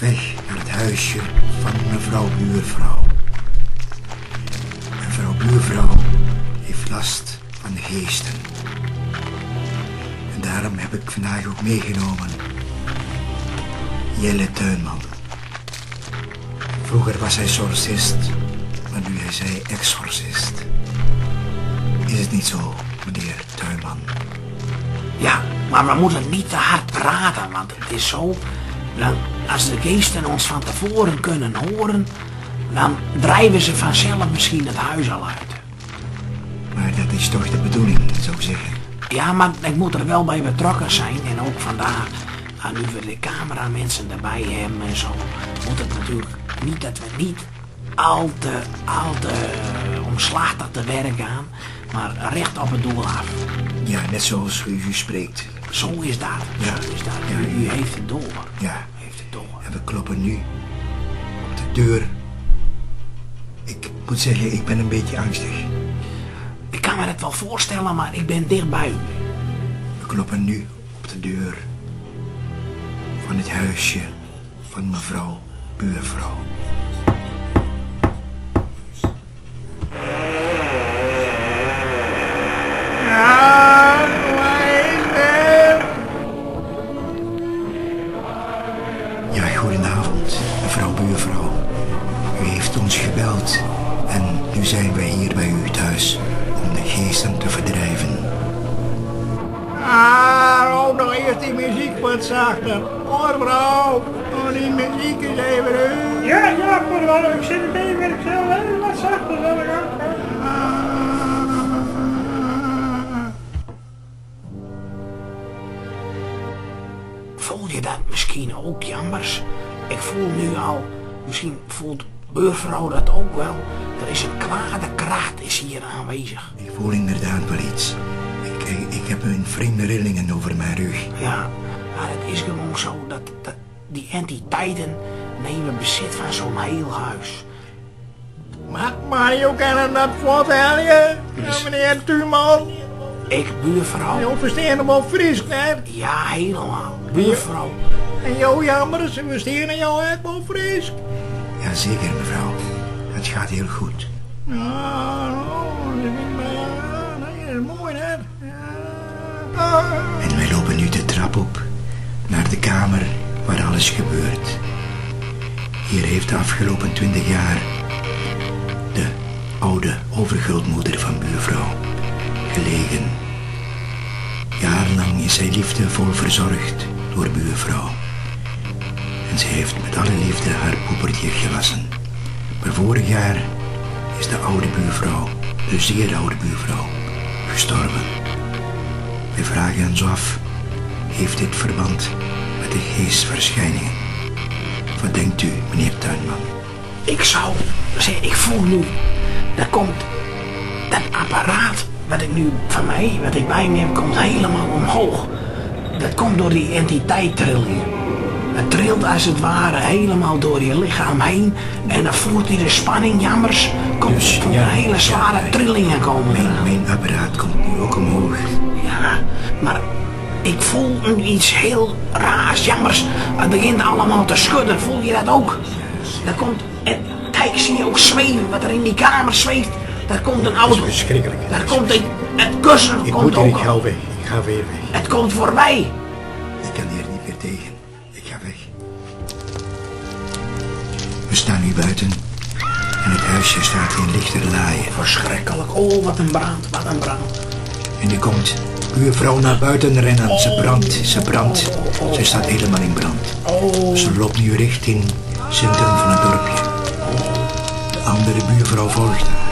weg naar het huisje van mevrouw Buurvrouw. Mevrouw Buurvrouw heeft last van de geesten. En daarom heb ik vandaag ook meegenomen Jelle Tuinman. Vroeger was hij sorcist, maar nu is hij exorcist. Is het niet zo, meneer Tuinman? Ja, maar we moeten niet te hard praten, want het is zo... Als de geesten ons van tevoren kunnen horen, dan drijven ze vanzelf misschien het huis al uit. Maar dat is toch de bedoeling, zou ik zeggen. Ja, maar ik moet er wel bij betrokken zijn. En ook vandaag, nu we de cameramensen erbij hebben en zo, moet het natuurlijk niet dat we niet al te omslachtig te werk gaan, maar recht op het doel af. Ja, net zoals u spreekt. Zo is dat. Ja. Zo is dat. Ja, U heeft het door. Ja. Heeft het door. En we kloppen nu op de deur. Ik moet zeggen, ik ben een beetje angstig. Ik kan me dat wel voorstellen, maar ik ben dichtbij u. We kloppen nu op de deur van het huisje van mevrouw Buurvrouw. Ja, goedenavond, mevrouw Buurvrouw. U heeft ons gebeld en nu zijn wij hier bij u thuis om de geesten te verdrijven. Oh, nog eerst die muziek wat zachter. Hoor vrouw, die muziek is even uit. Ja, pardon, ik zit het even, ik zal even wat zachter zullen Voel je dat misschien ook, Jammers? Ik voel nu al, misschien voelt Buurvrouw dat ook wel. Er is een kwade kracht is hier aanwezig. Ik voel inderdaad wel iets. Ik heb een vreemde rillingen over mijn rug. Ja, maar het is gewoon zo dat die entiteiten nemen bezit van zo'n heel huis. Maar je kan dat vertellen, meneer Tuurman. Ik, Buurvrouw? Je verstaan hem wel fris, hè? Ja, helemaal. Buurvrouw. En jou Jammer, ze verstaan jou echt wel fris. Jazeker, mevrouw. Het gaat heel goed. Ja, dat is mooi, hè? En wij lopen nu de trap op naar de kamer waar alles gebeurt. Hier heeft de afgelopen 20 jaar de oude overgrootmoeder van Buurvrouw gelegen. Jarenlang is zij liefdevol verzorgd door Buurvrouw. En ze heeft met alle liefde haar poepertje gewassen. Maar vorig jaar is de oude Buurvrouw, de zeer oude Buurvrouw, gestorven. Wij vragen ons af, heeft dit verband met de geestverschijningen? Wat denkt u, meneer Tuinman? Ik zou zeggen, ik voel nu, daar komt dat apparaat wat ik nu van mij, wat ik bij me heb, komt helemaal omhoog. Dat komt door die entiteit-trilling. Het trilt als het ware helemaal door je lichaam heen en dan voelt hij de spanning, Jammers. Komt Dus, ja, hele zware trillingen komen. Mijn apparaat komt nu ook omhoog. Ja, maar ik voel nu iets heel raars, Jammers. Het begint allemaal te schudden, voel je dat ook? Daar komt, en kijk, zie je ook zweven, wat er in die kamer zweeft. Daar komt een auto. Dat is verschrikkelijk. Daar komt het kussen Ik komt moet hier, ook. ik ga weg. Ik ga weer weg. Het komt voorbij. Ik kan hier niet meer tegen. Ik ga weg. We staan nu buiten en het huisje staat in lichte laaien. Verschrikkelijk. Oh, wat een brand, wat een brand. En nu komt Buurvrouw naar buiten rennen. Ze brandt, ze brandt. Ze staat helemaal in brand. Ze loopt nu richting het centrum van het dorpje. De andere Buurvrouw volgt haar.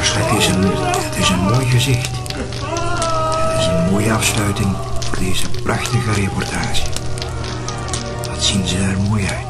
Het is een mooi gezicht. Het is een mooie afsluiting voor deze prachtige reportage. Wat zien ze er mooi uit.